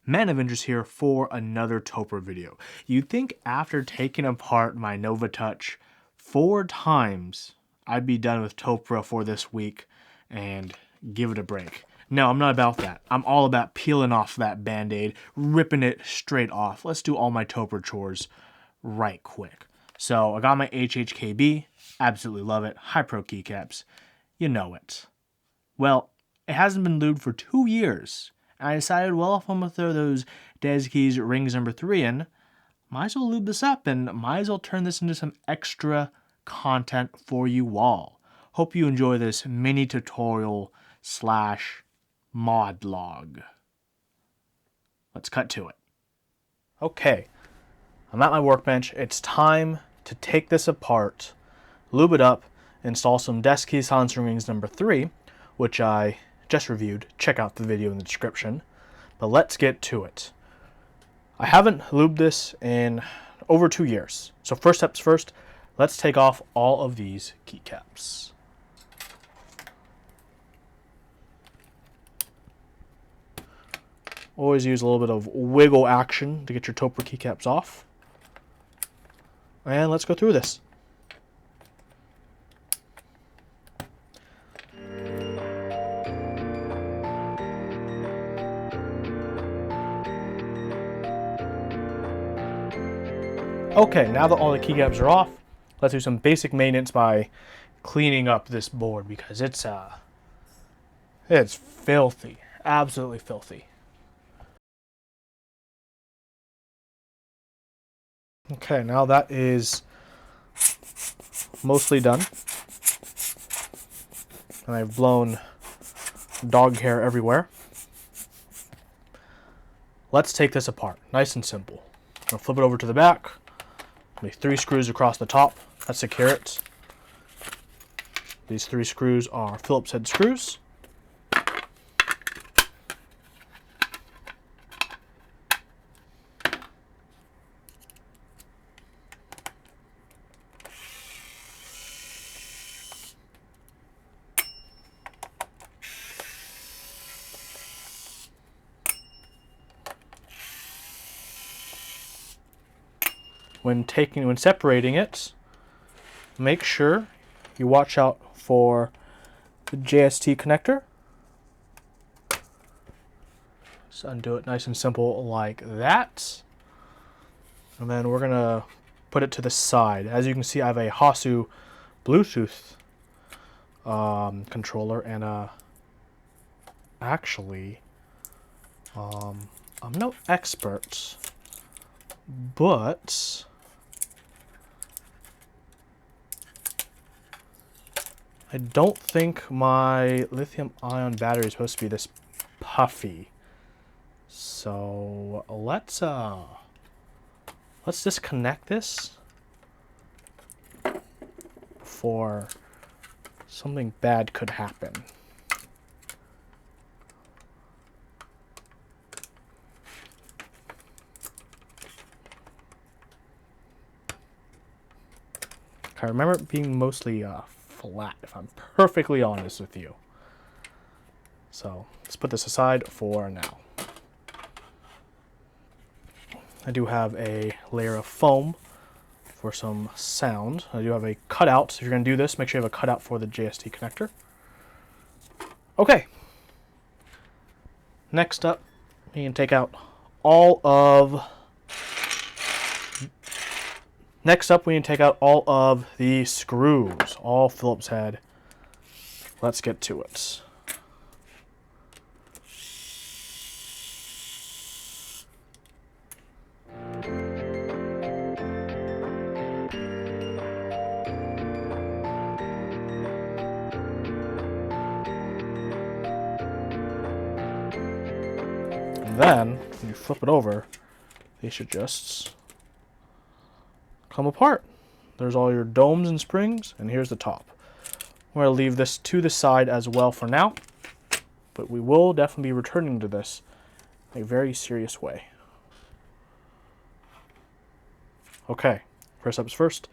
Man of Interest here for another Toper video. You'd think after taking apart my Nova Touch 4 times, I'd be done with Topra for this week and give it a break. No, I'm not about that. I'm all about peeling off that band-aid, ripping it straight off. Let's do all my Toper chores right quick. So I got my HHKB, absolutely love it. High Pro keycaps, you know it. Well, it hasn't been lubed for 2 years. And I decided, well, if I'm going to throw those Deskeys rings number 3 in, might as well lube this up and might as well turn this into some extra content for you all. Hope you enjoy this mini tutorial slash mod log. Let's cut to it. Okay, I'm at my workbench. It's time to take this apart, lube it up, install some Deskeys silencer rings number 3, which I just reviewed. Check out the video in the description. But let's get to it. I haven't lubed this in over 2 years. So first steps first, let's take off all of these keycaps. Always use a little bit of wiggle action to get your Toper keycaps off. And let's go through this. Okay, now that all the keycaps are off, let's do some basic maintenance by cleaning up this board because it's filthy, absolutely filthy. Okay, now that is mostly done, and I've blown dog hair everywhere. Let's take this apart, nice and simple. I'm gonna flip it over to the back. Make 3 screws across the top. That secure it. These 3 screws are Phillips head screws. When separating it, make sure you watch out for the JST connector. Just undo it nice and simple like that. And then we're gonna put it to the side. As you can see, I have a Hasu Bluetooth controller and I'm no expert, but I don't think my lithium-ion battery is supposed to be this puffy. So let's disconnect this before something bad could happen. I remember it being mostly flat, if I'm perfectly honest with you. So let's put this aside for now. I do have a layer of foam for some sound. I do have a cutout. So if you're going to do this, make sure you have a cutout for the JST connector. Okay. Next up, we can take out all of the screws, all Phillips head. Let's get to it. And then, when you flip it over, they should just come apart. There's all your domes and springs, and here's the top. We're going to leave this to the side as well for now, but we will definitely be returning to this in a very serious way. Okay, first steps first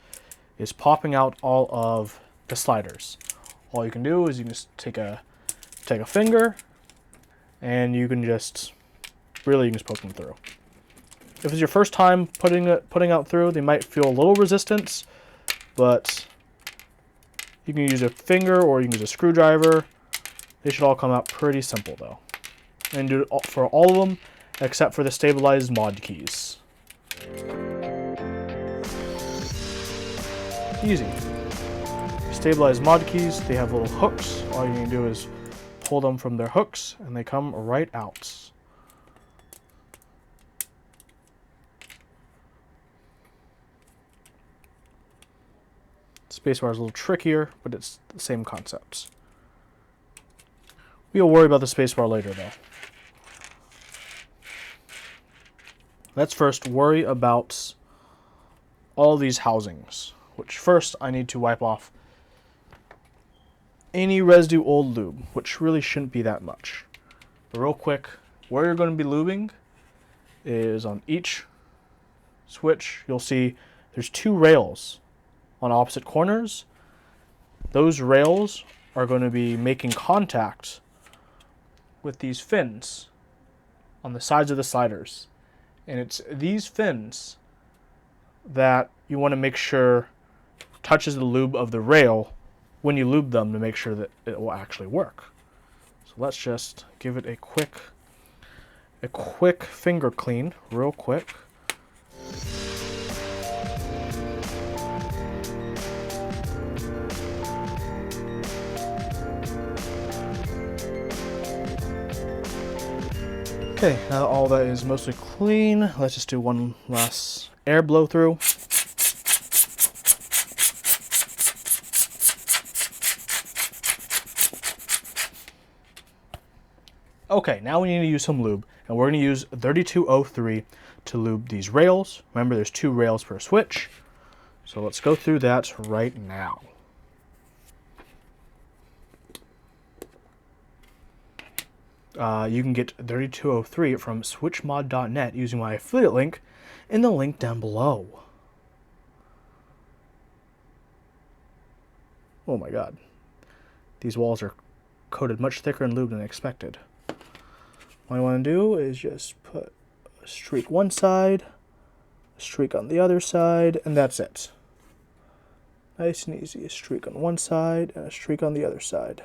is popping out all of the sliders. All you can do is you can just take a finger and you can just really you can just poke them through. If it's your first time putting out through, they might feel a little resistance, but you can use a finger or you can use a screwdriver. They should all come out pretty simple though. And do it for all of them except for the stabilized mod keys. Easy. Stabilized mod keys, they have little hooks. All you need to do is pull them from their hooks and they come right out. Spacebar is a little trickier, but it's the same concepts. We'll worry about the spacebar later though. Let's first worry about all these housings, which first I need to wipe off any residue old lube, which really shouldn't be that much. But real quick, where you're going to be lubing is on each switch. You'll see there's 2 rails on opposite corners. Those rails are going to be making contact with these fins on the sides of the sliders. And it's these fins that you want to make sure touches the lube of the rail when you lube them to make sure that it will actually work. So let's just give it a quick finger clean, real quick. Okay, now that all that is mostly clean, let's just do one last air blow through. Okay, now we need to use some lube, and we're going to use 3203 to lube these rails. Remember, there's 2 rails per switch, so let's go through that right now. You can get 3203 from switchmod.net using my affiliate link in the link down below. Oh my god. These walls are coated much thicker in lube than expected. What I want to do is just put a streak one side, a streak on the other side, and that's it. Nice and easy. A streak on one side and a streak on the other side.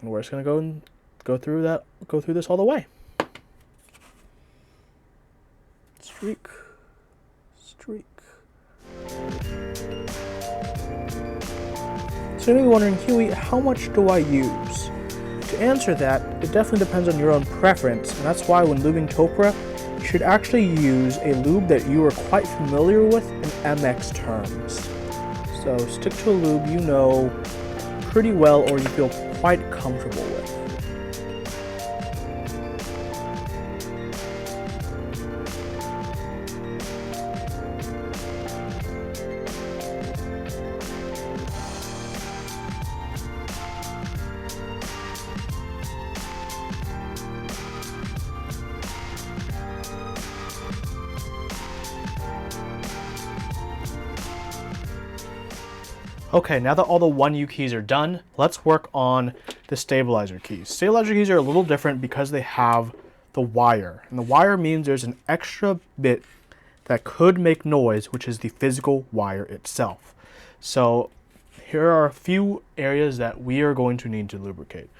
And we're just going to go and go through this all the way. Streak, streak. So you may be wondering, Huey, how much do I use? To answer that, it definitely depends on your own preference, and that's why when lubing Topra, you should actually use a lube that you are quite familiar with in MX terms. So stick to a lube you know pretty well or you feel quite comfortable with. Okay, now that all the 1U keys are done, let's work on the stabilizer keys. Stabilizer keys are a little different because they have the wire. And the wire means there's an extra bit that could make noise, which is the physical wire itself. So here are a few areas that we are going to need to lubricate.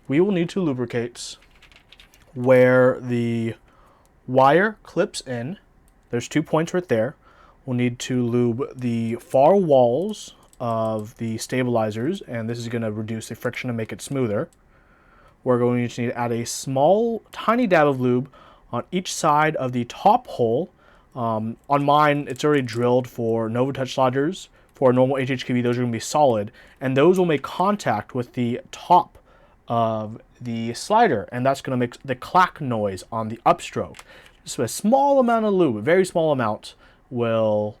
We will need to lubricate where the wire clips in. There's 2 points right there. We'll need to lube the far walls of the stabilizers, and this is going to reduce the friction and make it smoother. We're going to need to add a small, tiny dab of lube on each side of the top hole. On mine, it's already drilled for NovaTouch sliders. For a normal HHKB, those are going to be solid, and those will make contact with the top of the slider, and that's going to make the clack noise on the upstroke. So a small amount of lube, a very small amount, will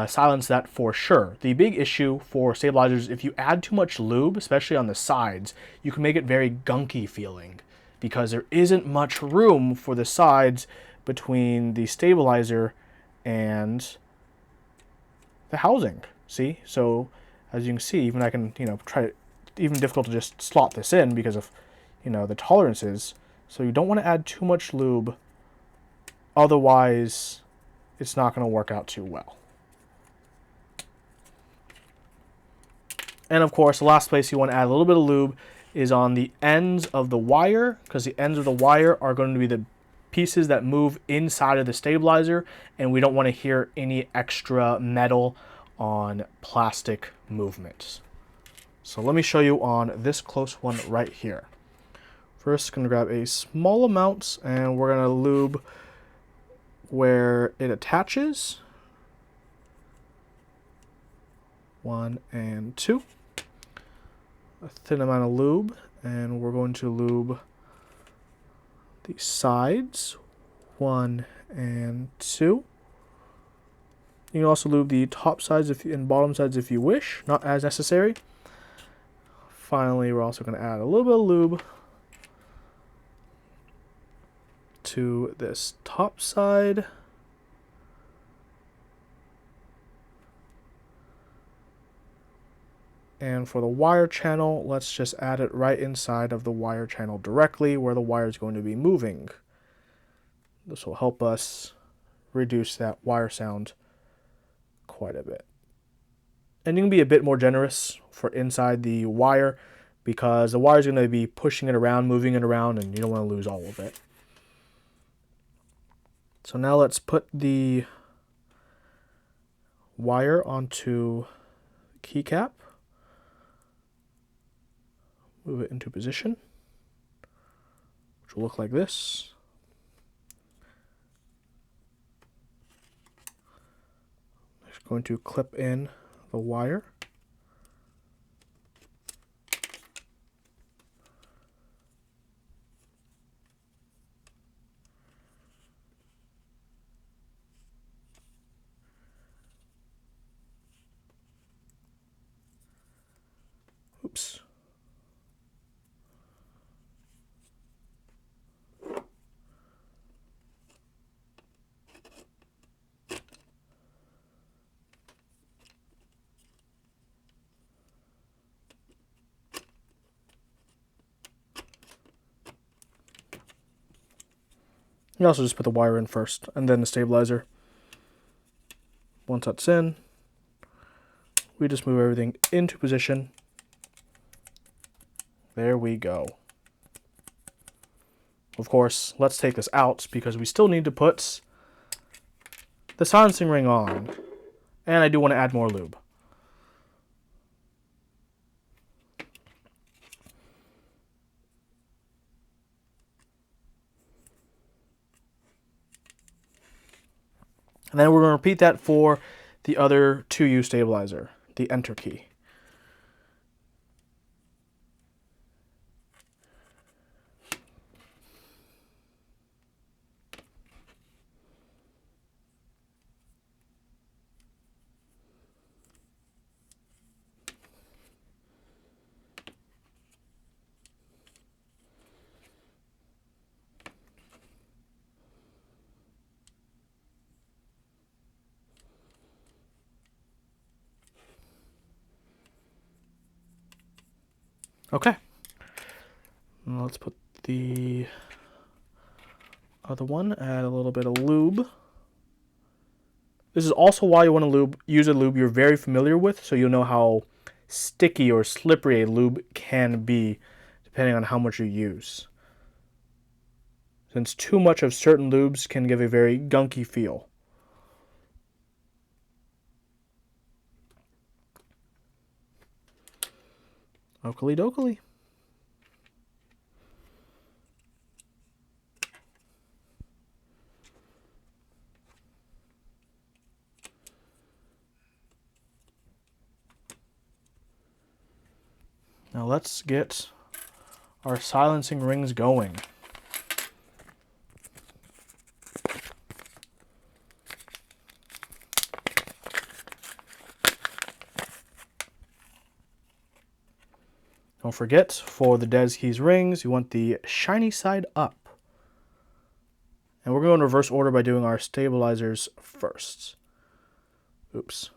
silence that for sure. The big issue for stabilizers, if you add too much lube, especially on the sides, you can make it very gunky feeling because there isn't much room for the sides between the stabilizer and the housing. See? So as you can see, even I can, try to, even difficult to just slot this in because of, the tolerances. So you don't want to add too much lube, otherwise it's not going to work out too well. And of course, the last place you want to add a little bit of lube is on the ends of the wire, because the ends of the wire are going to be the pieces that move inside of the stabilizer, and we don't want to hear any extra metal on plastic movements. So let me show you on this close one right here. First, going to grab a small amount, and we're going to lube where it attaches. 1 and 2. A thin amount of lube, and we're going to lube the sides. 1 and 2. You can also lube the top sides and bottom sides if you wish, not as necessary. Finally, we're also going to add a little bit of lube to this top side. And for the wire channel, let's just add it right inside of the wire channel directly where the wire is going to be moving. This will help us reduce that wire sound quite a bit. And you can be a bit more generous for inside the wire because the wire is going to be pushing it around, moving it around, and you don't want to lose all of it. So now let's put the wire onto the keycap. Move it into position, which will look like this. Just going to clip in the wire. Oops. You also just put the wire in first and then the stabilizer. Once that's in, we just move everything into position. There we go. Of course, let's take this out because we still need to put the silencing ring on. And I do want to add more lube. And then we're going to repeat that for the other 2U stabilizer, the enter key. Okay. Now let's put the other one, add a little bit of lube. This is also why you want to use a lube you're very familiar with, so you'll know how sticky or slippery a lube can be depending on how much you use. Since too much of certain lubes can give a very gunky feel. Oakley dokley. Now let's get our silencing rings going. Don't forget, for the Deskeys rings, you want the shiny side up. And we're going in reverse order by doing our stabilizers first. Oops.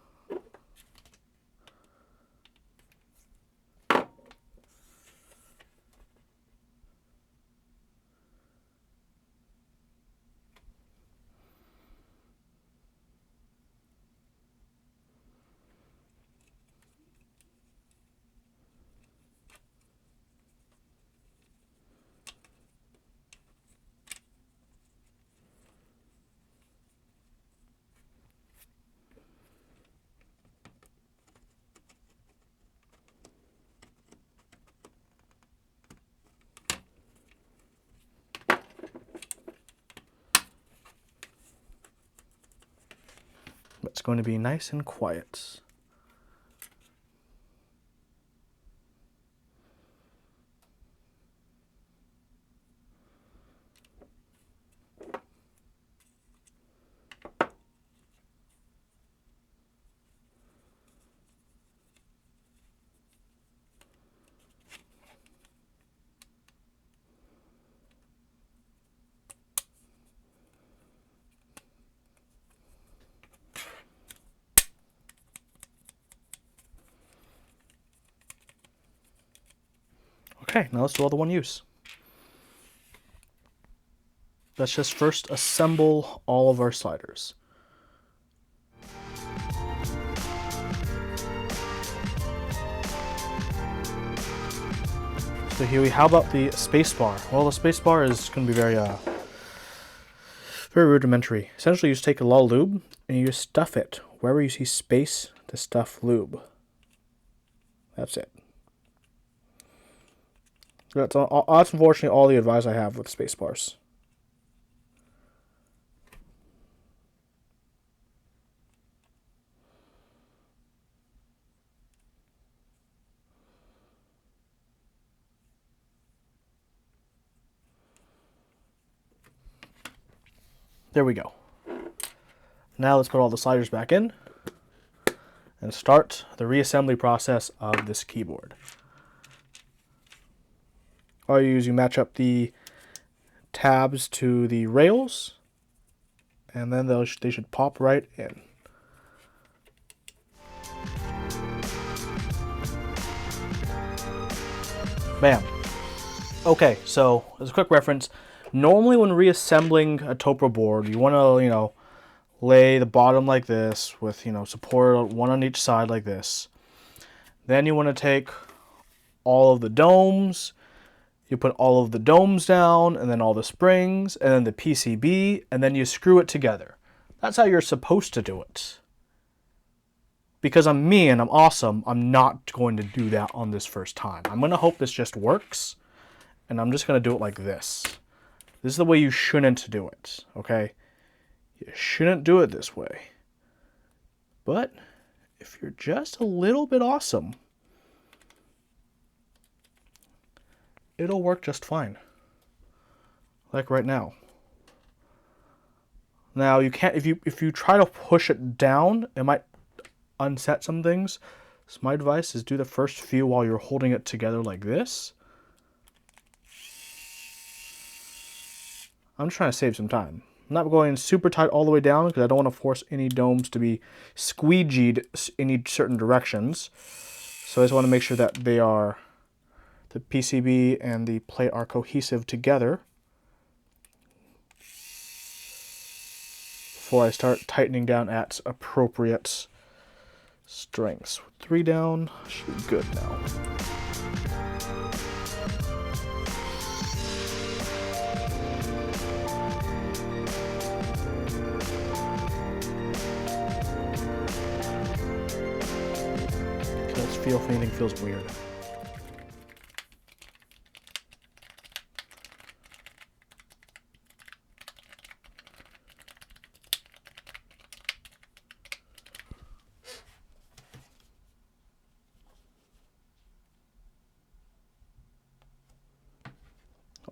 it's going to be nice and quiet. Okay, now let's do all the one use. Let's just first assemble all of our sliders. So Huey, how about the spacebar? Well, the spacebar is going to be very rudimentary. Essentially, you just take a lot of lube and you just stuff it wherever you see space to stuff lube. That's it. That's unfortunately all the advice I have with spacebars. There we go. Now let's put all the sliders back in and start the reassembly process of this keyboard. All you use, you match up the tabs to the rails, and then they should pop right in. Bam. Okay, so as a quick reference, normally when reassembling a Topro board, you want to, lay the bottom like this with, support one on each side like this. Then you want to take all of the domes, you put all of the domes down, and then all the springs, and then the PCB, and then you screw it together. That's how you're supposed to do it. Because I'm me and I'm awesome, I'm not going to do that on this first time. I'm going to hope this just works, and I'm just going to do it like this. This is the way you shouldn't do it, okay? You shouldn't do it this way. But if you're just a little bit awesome, it'll work just fine. Like right now. Now you can't, if you try to push it down, it might unset some things. So my advice is do the first few while you're holding it together like this. I'm just trying to save some time. I'm not going super tight all the way down because I don't want to force any domes to be squeegeed in certain directions. So I just want to make sure that they are, the PCB and the plate are cohesive together before I start tightening down at appropriate strengths. 3 down, should be good now. Let's feel if anything feels weird.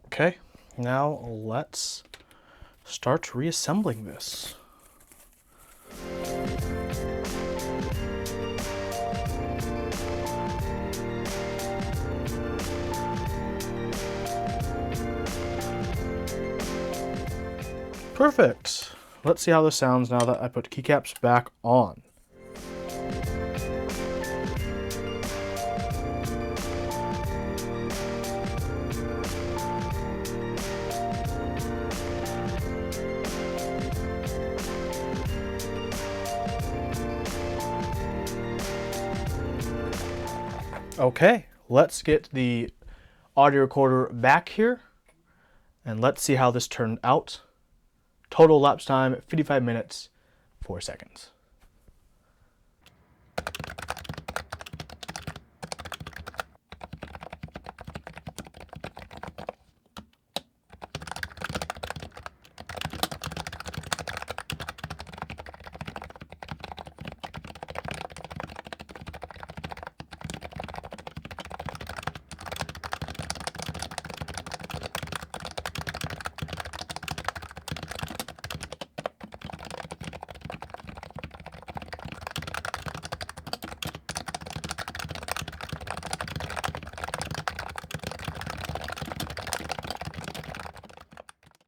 Okay, now let's start reassembling this. Perfect. Let's see how this sounds now that I put keycaps back on. Okay, let's get the audio recorder back here and let's see how this turned out. Total elapsed time 55 minutes 4 seconds.